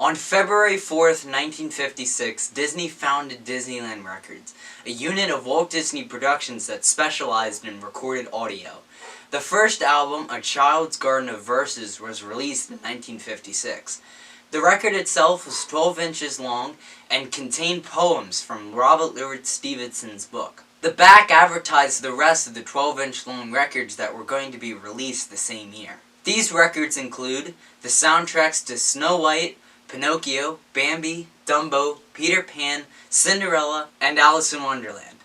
On February 4th, 1956, Disney founded Disneyland Records, a unit of Walt Disney Productions that specialized in recorded audio. The first album, A Child's Garden of Verses, was released in 1956. The record itself was 12 inches long and contained poems from Robert Louis Stevenson's book. The back advertised the rest of the 12-inch long records that were going to be released the same year. These records include the soundtracks to Snow White, Pinocchio, Bambi, Dumbo, Peter Pan, Cinderella, and Alice in Wonderland.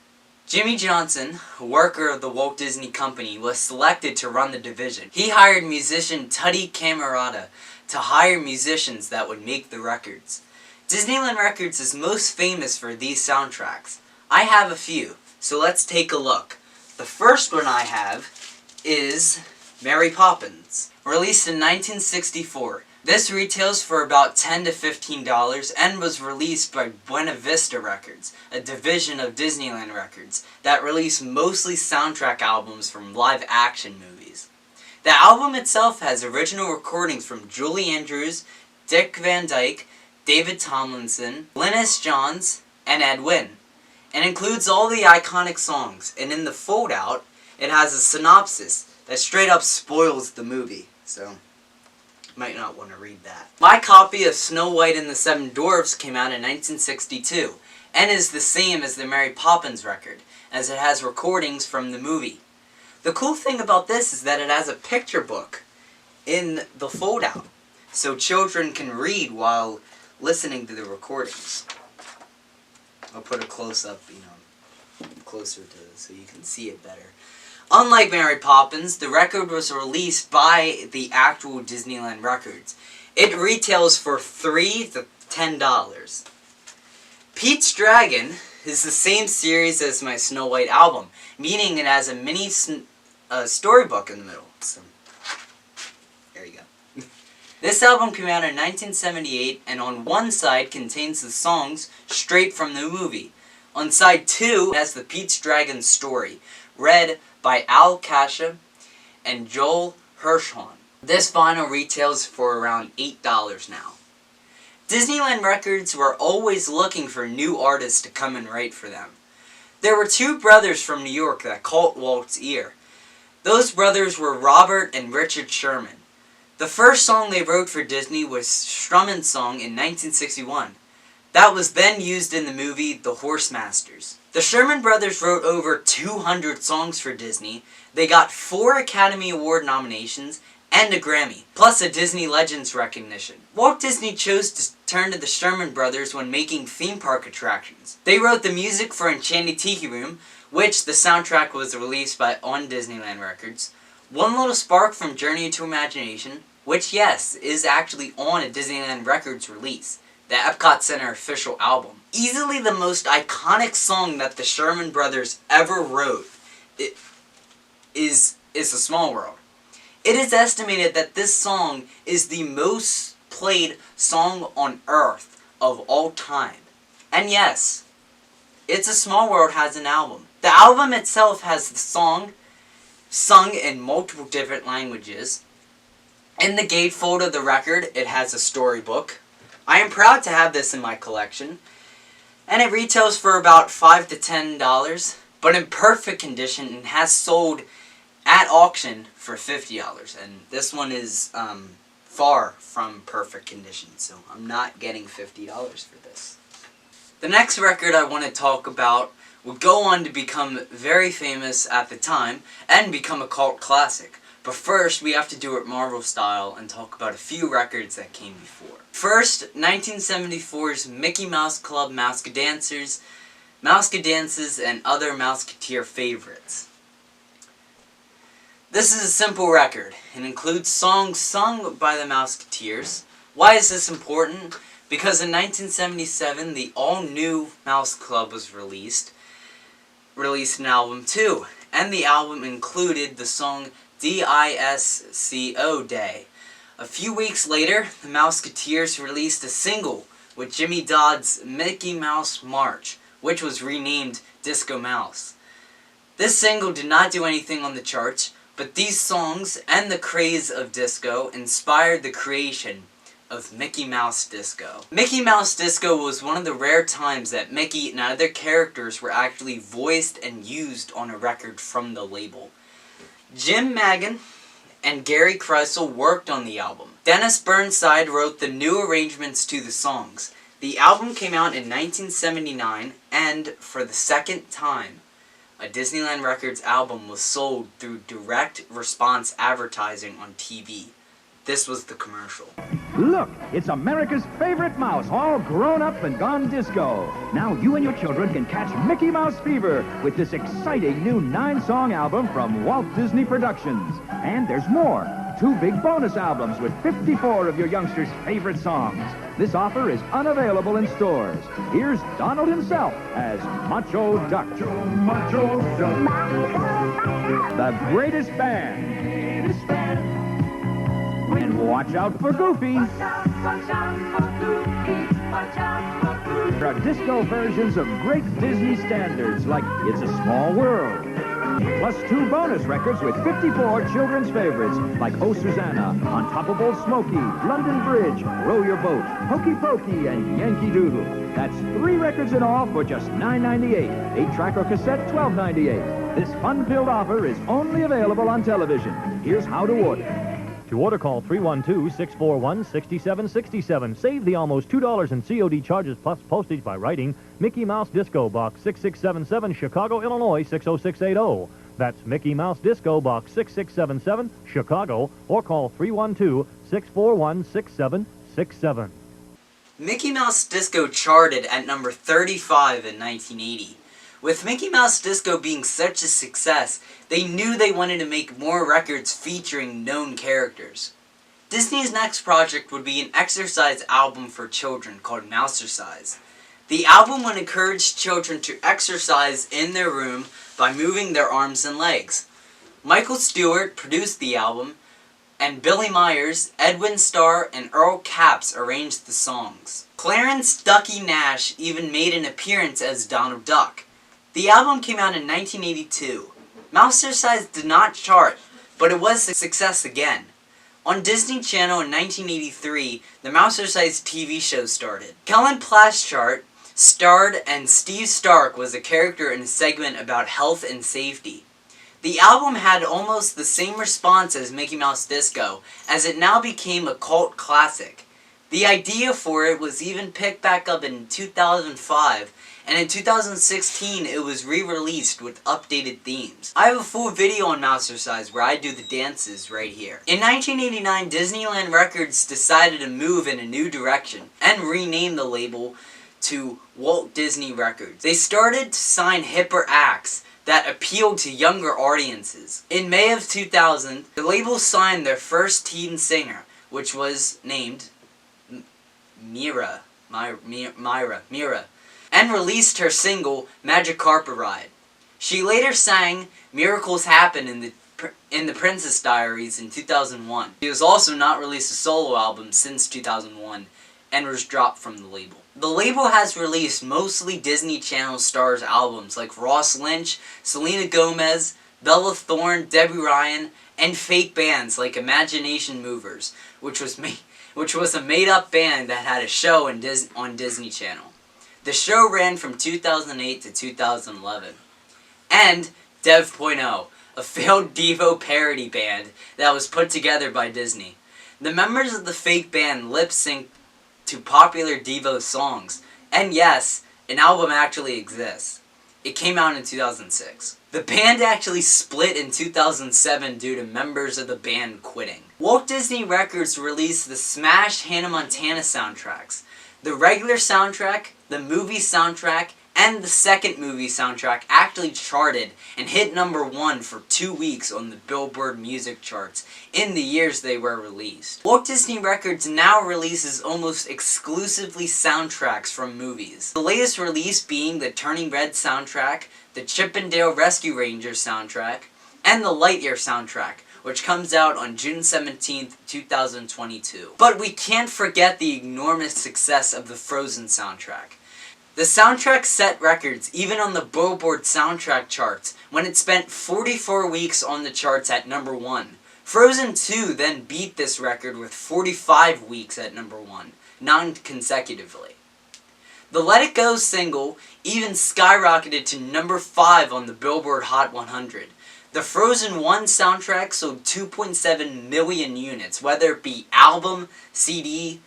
Jimmy Johnson, a worker of the Walt Disney Company, was selected to run the division. He hired musician Tutti Camerata to hire musicians that would make the records. Disneyland Records is most famous for these soundtracks. I have a few, so let's take a look. The first one I have is Mary Poppins, released in 1964. This retails for about $10 to $15 and was released by Buena Vista Records, a division of Disneyland Records that released mostly soundtrack albums from live-action movies. The album itself has original recordings from Julie Andrews, Dick Van Dyke, David Tomlinson, Linus Johns, and Ed Wynn, and includes all the iconic songs, and in the fold-out, it has a synopsis that straight up spoils the movie, so might not want to read that. My copy of Snow White and the Seven Dwarfs came out in 1962, and is the same as the Mary Poppins record, as it has recordings from the movie. The cool thing about this is that it has a picture book in the fold-out, so children can read while listening to the recordings. I'll put a close-up, closer to this so you can see it better. Unlike Mary Poppins, the record was released by the actual Disneyland Records. It retails for $3 to $10. Pete's Dragon is the same series as my Snow White album, meaning it has a mini storybook in the middle. So, there you go. This album came out in 1978, and on one side contains the songs straight from the movie. On side 2 has the Pete's Dragon story, read by Al Kasha and Joel Hirschhorn. This vinyl retails for around $8 now. Disneyland Records were always looking for new artists to come and write for them. There were two brothers from New York that caught Walt's ear. Those brothers were Robert and Richard Sherman. The first song they wrote for Disney was Sherman's song in 1961. That was then used in the movie The Horsemasters. The Sherman brothers wrote over 200 songs for Disney. They got 4 Academy Award nominations and a Grammy, plus a Disney Legends recognition. Walt Disney chose to turn to the Sherman brothers when making theme park attractions. They wrote the music for Enchanted Tiki Room, which the soundtrack was released on Disneyland Records. One Little Spark from Journey into Imagination, which yes, is actually on a Disneyland Records release, the Epcot Center official album. Easily the most iconic song that the Sherman brothers ever wrote is A Small World. It is estimated that this song is the most played song on Earth of all time. And yes, It's a Small World has an album. The album itself has the song sung in multiple different languages. In the gatefold of the record, it has a storybook. I am proud to have this in my collection, and it retails for about $5 to $10, but in perfect condition and has sold at auction for $50, and this one is far from perfect condition, so I'm not getting $50 for this. The next record I want to talk about would go on to become very famous at the time and become a cult classic. But first, we have to do it Marvel style and talk about a few records that came before. First, 1974's Mickey Mouse Club Mousekedances, and other Mouseketeer favorites. This is a simple record. It includes songs sung by the Mouseketeers. Why is this important? Because in 1977, the all-new Mouse Club was released an album too, and the album included the song D-I-S-C-O Day. A few weeks later, the Mouseketeers released a single with Jimmy Dodd's Mickey Mouse March, which was renamed Disco Mouse. This single did not do anything on the charts, but these songs and the craze of disco inspired the creation of Mickey Mouse Disco. Mickey Mouse Disco was one of the rare times that Mickey and other characters were actually voiced and used on a record from the label. Jim Magan and Gary Kreisel worked on the album. Dennis Burnside wrote the new arrangements to the songs. The album came out in 1979, and for the second time, a Disneyland Records album was sold through direct response advertising on TV. This was the commercial. Look, it's America's favorite mouse, all grown up and gone disco. Now you and your children can catch Mickey Mouse fever with this exciting new 9-song album from Walt Disney Productions. And there's more. 2 big bonus albums with 54 of your youngsters' favorite songs. This offer is unavailable in stores. Here's Donald himself as Macho Duck. Macho Duck. The greatest band. And watch out for Goofy. There are disco versions of great Disney standards like It's a Small World. Plus 2 bonus records with 54 children's favorites like Oh Susanna, On Top of Old Smoky, London Bridge, Row Your Boat, Hokey Pokey, and Yankee Doodle. That's 3 records in all for just $9.98. 8-track or cassette, $12.98. This fun-filled offer is only available on television. Here's how to order. To order, call 312-641-6767. Save the almost $2 in COD charges plus postage by writing Mickey Mouse Disco, Box 6677, Chicago, Illinois, 60680. That's Mickey Mouse Disco, Box 6677, Chicago, or call 312-641-6767. Mickey Mouse Disco charted at number 35 in 1980. With Mickey Mouse Disco being such a success, they knew they wanted to make more records featuring known characters. Disney's next project would be an exercise album for children called Mousercise. The album would encourage children to exercise in their room by moving their arms and legs. Michael Stewart produced the album, and Billy Myers, Edwin Starr, and Earl Capps arranged the songs. Clarence Ducky Nash even made an appearance as Donald Duck. The album came out in 1982. Mousercise did not chart, but it was a success again. On Disney Channel in 1983, the Mousercise TV show started. Kellen Plaschart starred, and Steve Stark was a character in a segment about health and safety. The album had almost the same response as Mickey Mouse Disco, as it now became a cult classic. The idea for it was even picked back up in 2005, and in 2016 it was re-released with updated themes. I have a full video on Mousercise where I do the dances right here. In 1989, Disneyland Records decided to move in a new direction and rename the label to Walt Disney Records. They started to sign hipper acts that appealed to younger audiences. In May of 2000, the label signed their first teen singer, which was named Myra, and released her single, Magic Carpet Ride. She later sang Miracles Happen in the Princess Diaries in 2001. She has also not released a solo album since 2001 and was dropped from the label. The label has released mostly Disney Channel stars albums like Ross Lynch, Selena Gomez, Bella Thorne, Debbie Ryan, and fake bands like Imagination Movers, which was a made-up band that had a show on Disney Channel. The show ran from 2008 to 2011. And Dev.0, a failed Devo parody band that was put together by Disney. The members of the fake band lip-synced to popular Devo songs. And yes, an album actually exists. It came out in 2006. The band actually split in 2007 due to members of the band quitting. Walt Disney Records released the smash Hannah Montana soundtracks. The regular soundtrack, the movie soundtrack, and the second movie soundtrack actually charted and hit number 1 for 2 weeks on the Billboard music charts in the years they were released. Walt Disney Records now releases almost exclusively soundtracks from movies. The latest release being the Turning Red soundtrack, the Chip 'n Dale Rescue Rangers soundtrack, and the Lightyear soundtrack, which comes out on June 17th, 2022. But we can't forget the enormous success of the Frozen soundtrack. The soundtrack set records even on the Billboard soundtrack charts when it spent 44 weeks on the charts at number 1. Frozen 2 then beat this record with 45 weeks at number 1, 9 consecutively. The Let It Go single even skyrocketed to number 5 on the Billboard Hot 100. The Frozen 1 soundtrack sold 2.7 million units, whether it be album, CD,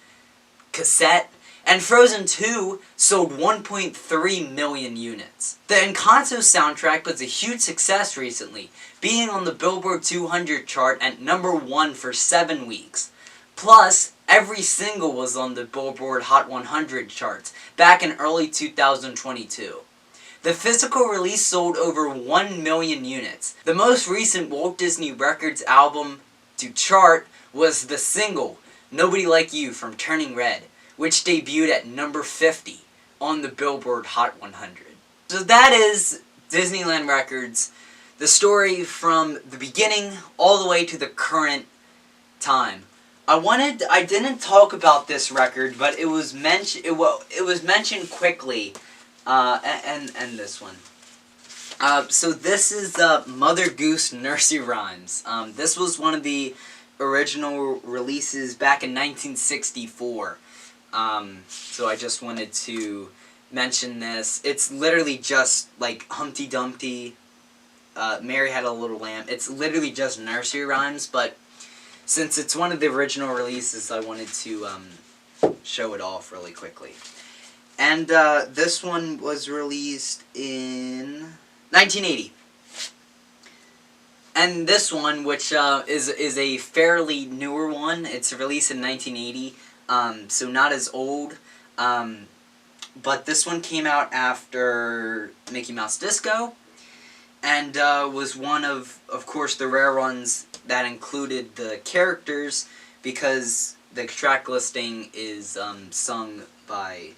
cassette, and Frozen 2 sold 1.3 million units. The Encanto soundtrack was a huge success recently, being on the Billboard 200 chart at number 1 for 7 weeks. Plus, every single was on the Billboard Hot 100 charts back in early 2022. The physical release sold over 1 million units. The most recent Walt Disney Records album to chart was the single, Nobody Like You from Turning Red, which debuted at number 50 on the Billboard Hot 100. So that is Disneyland Records, the story from the beginning all the way to the current time. I didn't talk about this record, but it was mentioned quickly, and this one. So this is Mother Goose Nursery Rhymes. This was one of the original releases back in 1964. So I just wanted to mention this. It's literally just like Humpty Dumpty, Mary Had a Little Lamb. It's literally just nursery rhymes, but since it's one of the original releases, I wanted to show it off really quickly. And this one was released in 1980. And this one, which is a fairly newer one, it's released in 1980, so not as old. But this one came out after Mickey Mouse Disco, and was one of course, the rare ones that included the characters, because the track listing is sung by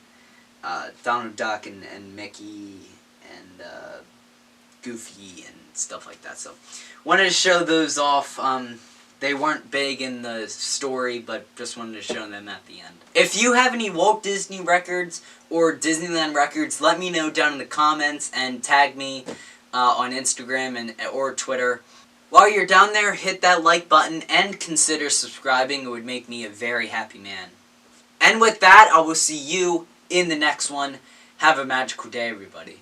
Donald Duck and Mickey and Goofy and stuff like that. So wanted to show those off. They weren't big in the story, but just wanted to show them at the end. If you have any Walt Disney Records or Disneyland Records, let me know down in the comments and tag me on Instagram or Twitter. While you're down there, hit that like button and consider subscribing. It would make me a very happy man. And with that, I will see you in the next one. Have a magical day, everybody.